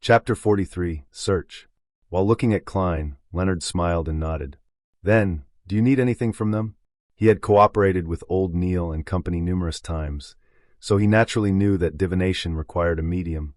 Chapter 43, Search. While looking at Klein, Leonard smiled and nodded. Then, do you need anything from them? He had cooperated with old Neil and company numerous times, so he naturally knew that divination required a medium,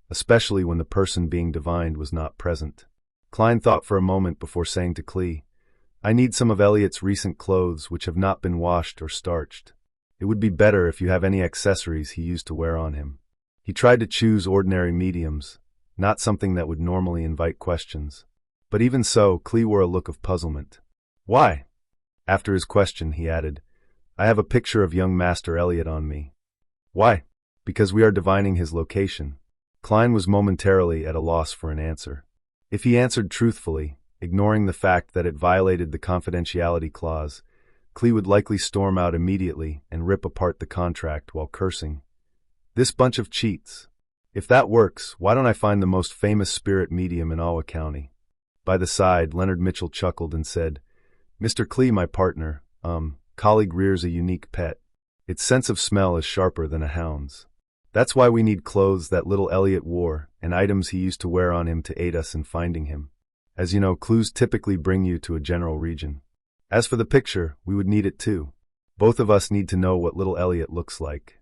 especially when the person being divined was not present. Klein thought for a moment before saying to Klee, I need some of Elliot's recent clothes which have not been washed or starched. It would be better if you have any accessories he used to wear on him. He tried to choose ordinary mediums, not something that would normally invite questions. But even so, Klee wore a look of puzzlement. Why? After his question, he added, I have a picture of young Master Elliot on me. Why? Because we are divining his location. Klein was momentarily at a loss for an answer. If he answered truthfully, ignoring the fact that it violated the confidentiality clause, Klee would likely storm out immediately and rip apart the contract while cursing. This bunch of cheats. If that works, why don't I find the most famous spirit medium in Ottawa County? By the side, Leonard Mitchell chuckled and said, Mr. Klee, my partner, colleague rears a unique pet. Its sense of smell is sharper than a hound's. That's why we need clothes that little Elliot wore and items he used to wear on him to aid us in finding him. As you know, clues typically bring you to a general region. As for the picture, we would need it too. Both of us need to know what little Elliot looks like.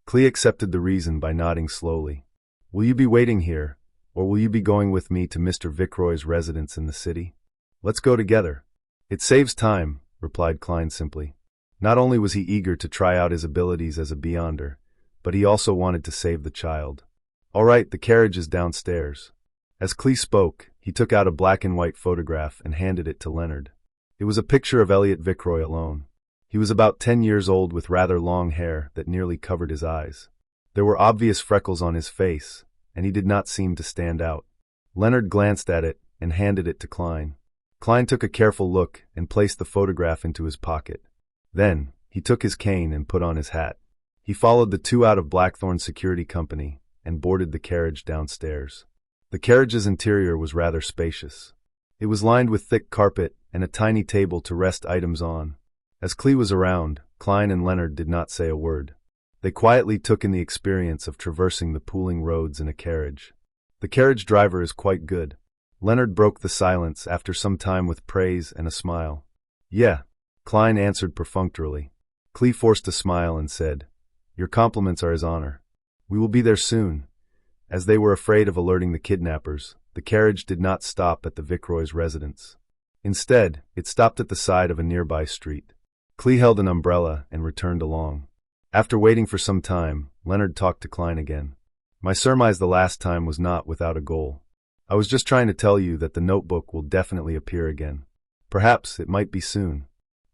Klee accepted the reason by nodding slowly. Will you be waiting here, or will you be going with me to Mr. Vickroy's residence in the city? Let's go together. It saves time, replied Klein simply. Not only was he eager to try out his abilities as a beyonder, but he also wanted to save the child. All right, the carriage is downstairs. As Klee spoke, he took out a black and white photograph and handed it to Leonard. It was a picture of Elliot Vickroy alone. He was about 10 years old with rather long hair that nearly covered his eyes. There were obvious freckles on his face, and he did not seem to stand out. Leonard glanced at it and handed it to Klein. Klein took a careful look and placed the photograph into his pocket. Then, he took his cane and put on his hat. He followed the two out of Blackthorn Security Company and boarded the carriage downstairs. The carriage's interior was rather spacious. It was lined with thick carpet and a tiny table to rest items on. As Klee was around, Klein and Leonard did not say a word. They quietly took in the experience of traversing the pooling roads in a carriage. The carriage driver is quite good. Leonard broke the silence after some time with praise and a smile. Yeah, Klein answered perfunctorily. Klee forced a smile and said, Your compliments are his honor. We will be there soon. As they were afraid of alerting the kidnappers, the carriage did not stop at the Vickroy's residence. Instead, it stopped at the side of a nearby street. Klee held an umbrella and returned along. After waiting for some time, Leonard talked to Klein again. My surmise the last time was not without a goal. I was just trying to tell you that the notebook will definitely appear again. Perhaps it might be soon.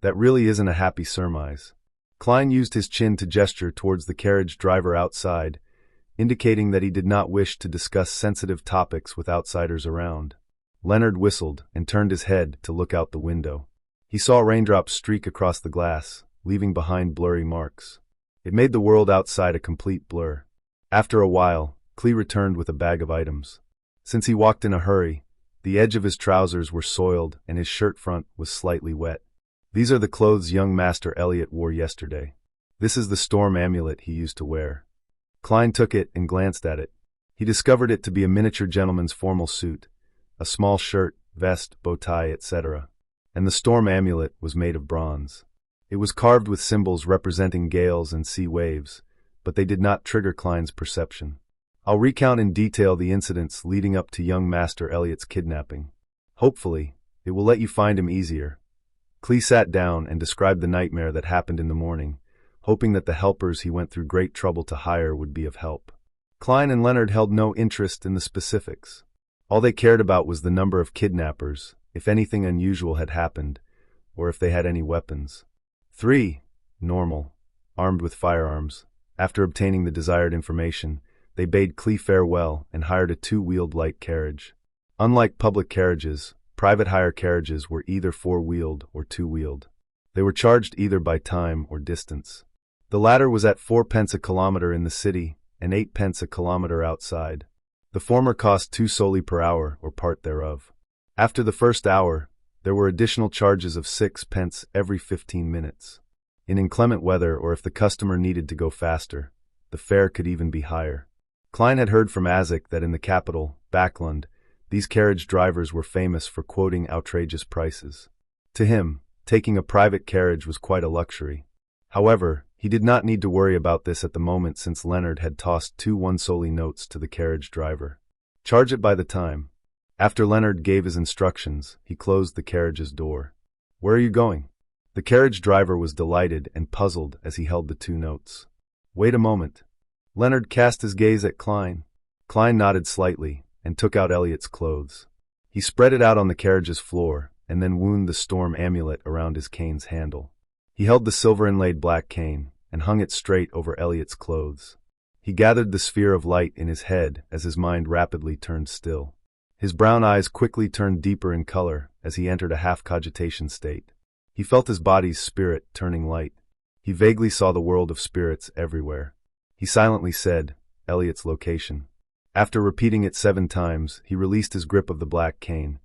That really isn't a happy surmise. Klein used his chin to gesture towards the carriage driver outside, indicating that he did not wish to discuss sensitive topics with outsiders around. Leonard whistled and turned his head to look out the window. He saw raindrops streak across the glass, leaving behind blurry marks. It made the world outside a complete blur. After a while, Klee returned with a bag of items. Since he walked in a hurry, the edge of his trousers were soiled and his shirt front was slightly wet. These are the clothes young Master Elliot wore yesterday. This is the storm amulet he used to wear. Klein took it and glanced at it. He discovered it to be a miniature gentleman's formal suit, a small shirt, vest, bow tie, etc. And the storm amulet was made of bronze. It was carved with symbols representing gales and sea waves, but they did not trigger Klein's perception. I'll recount in detail the incidents leading up to young Master Elliot's kidnapping. Hopefully, it will let you find him easier. Klee sat down and described the nightmare that happened in the morning, hoping that the helpers he went through great trouble to hire would be of help. Klein and Leonard held no interest in the specifics. All they cared about was the number of kidnappers, if anything unusual had happened, or if they had any weapons. 3. Normal. Armed with firearms. After obtaining the desired information, they bade Klee farewell and hired a 2-wheeled light carriage. Unlike public carriages, private hire carriages were either 4-wheeled or 2-wheeled. They were charged either by time or distance. The latter was at 4 pence a kilometer in the city and 8 pence a kilometer outside. The former cost 2 soldi per hour or part thereof. After the first hour, there were additional charges of 6 pence every 15 minutes. In inclement weather or if the customer needed to go faster, the fare could even be higher. Klein had heard from Isaac that in the capital, Backlund, these carriage drivers were famous for quoting outrageous prices. To him, taking a private carriage was quite a luxury. However, he did not need to worry about this at the moment since Leonard had tossed 2 one-solely notes to the carriage driver. Charge it by the time. After Leonard gave his instructions, he closed the carriage's door. Where are you going? The carriage driver was delighted and puzzled as he held the 2 notes. Wait a moment. Leonard cast his gaze at Klein. Klein nodded slightly and took out Elliot's clothes. He spread it out on the carriage's floor and then wound the storm amulet around his cane's handle. He held the silver-inlaid black cane and hung it straight over Elliot's clothes. He gathered the sphere of light in his head as his mind rapidly turned still. His brown eyes quickly turned deeper in color as he entered a half-cogitation state. He felt his body's spirit turning light. He vaguely saw the world of spirits everywhere. He silently said, Elliot's location. After repeating it 7 times, he released his grip of the black cane,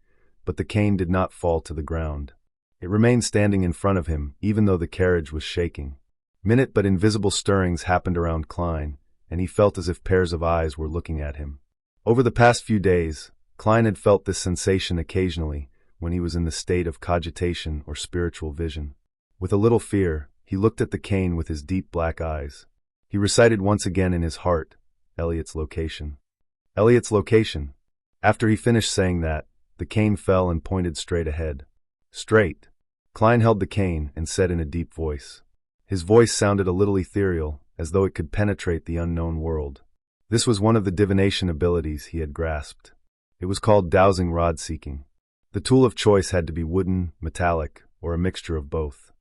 but the cane did not fall to the ground. It remained standing in front of him, even though the carriage was shaking. Minute but invisible stirrings happened around Klein, and he felt as if pairs of eyes were looking at him. Over the past few days, Klein had felt this sensation occasionally when he was in the state of cogitation or spiritual vision. With a little fear, he looked at the cane with his deep black eyes. He recited once again in his heart, Elliot's location. Elliot's location. After he finished saying that, the cane fell and pointed straight ahead. Straight. Klein held the cane and said in a deep voice. His voice sounded a little ethereal, as though it could penetrate the unknown world. This was one of the divination abilities he had grasped. It was called dowsing rod seeking. The tool of choice had to be wooden, metallic, or a mixture of both.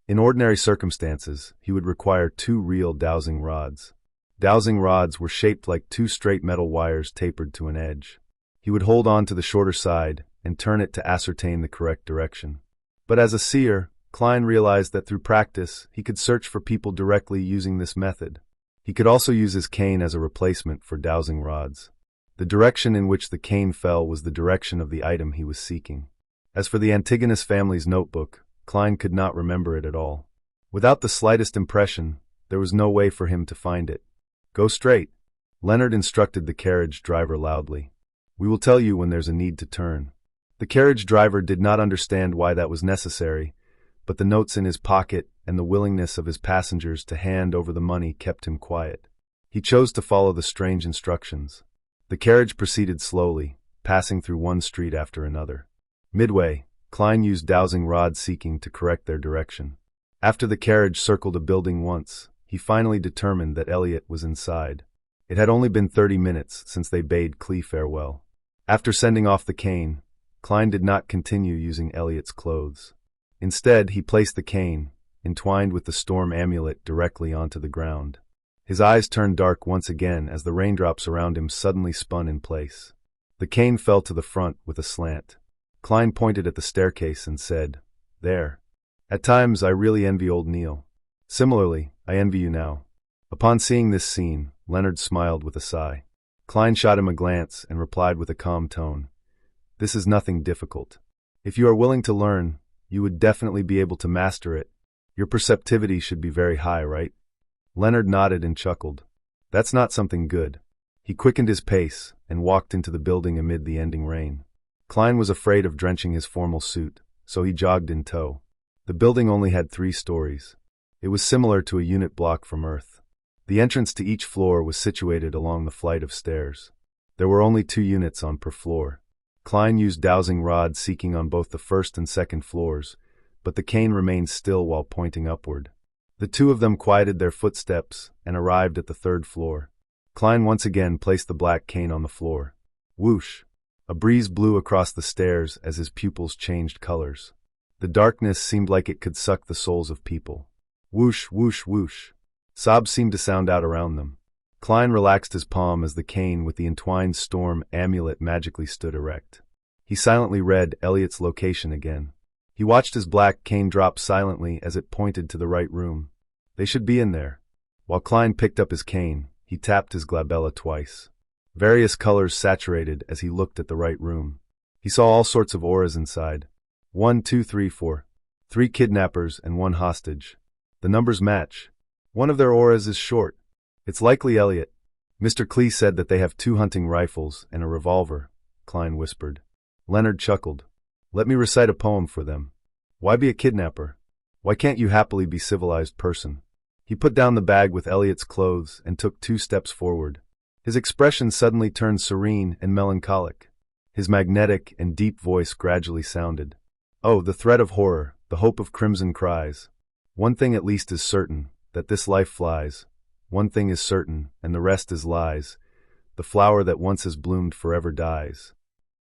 In ordinary circumstances, he would require 2 real dowsing rods. Dowsing rods were shaped like 2 straight metal wires tapered to an edge. He would hold on to the shorter side and turn it to ascertain the correct direction. But as a seer, Klein realized that through practice, he could search for people directly using this method. He could also use his cane as a replacement for dowsing rods. The direction in which the cane fell was the direction of the item he was seeking. As for the Antigonus family's notebook, Klein could not remember it at all. Without the slightest impression, there was no way for him to find it. Go straight. Leonard instructed the carriage driver loudly. We will tell you when there's a need to turn. The carriage driver did not understand why that was necessary, but the notes in his pocket and the willingness of his passengers to hand over the money kept him quiet. He chose to follow the strange instructions. The carriage proceeded slowly, passing through one street after another. Midway, Klein used dowsing rod seeking to correct their direction. After the carriage circled a building once, he finally determined that Elliot was inside. It had only been 30 minutes since they bade Clee farewell. After sending off the cane, Klein did not continue using Elliot's clothes. Instead, he placed the cane, entwined with the storm amulet, directly onto the ground. His eyes turned dark once again as the raindrops around him suddenly spun in place. The cane fell to the front with a slant. Klein pointed at the staircase and said, There. At times I really envy old Neil. Similarly, I envy you now. Upon seeing this scene, Leonard smiled with a sigh. Klein shot him a glance and replied with a calm tone. This is nothing difficult. If you are willing to learn, you would definitely be able to master it. Your perceptivity should be very high, right? Leonard nodded and chuckled. That's not something good. He quickened his pace and walked into the building amid the ending rain. Klein was afraid of drenching his formal suit, so he jogged in tow. The building only had 3 stories. It was similar to a unit block from Earth. The entrance to each floor was situated along the flight of stairs. There were only 2 units on per floor. Klein used dowsing rod seeking on both the first and second floors, but the cane remained still while pointing upward. The 2 of them quieted their footsteps and arrived at the 3rd floor. Klein once again placed the black cane on the floor. Whoosh! A breeze blew across the stairs as his pupils changed colors. The darkness seemed like it could suck the souls of people. Whoosh, whoosh, whoosh. Sobs seemed to sound out around them. Klein relaxed his palm as the cane with the entwined storm amulet magically stood erect. He silently read Elliot's location again. He watched his black cane drop silently as it pointed to the right room. They should be in there. While Klein picked up his cane, he tapped his glabella twice. Various colors saturated as he looked at the right room. He saw all sorts of auras inside. 1, 2, 3, 4. 3 kidnappers and 1 hostage. The numbers match. One of their auras is short. It's likely Elliot. Mr. Klee said that they have 2 hunting rifles and a revolver, Klein whispered. Leonard chuckled. Let me recite a poem for them. Why be a kidnapper? Why can't you happily be civilized person? He put down the bag with Elliot's clothes and took 2 steps forward. His expression suddenly turned serene and melancholic. His magnetic and deep voice gradually sounded. Oh, the threat of horror, the hope of crimson cries. One thing at least is certain, that this life flies. One thing is certain, and the rest is lies. The flower that once has bloomed forever dies.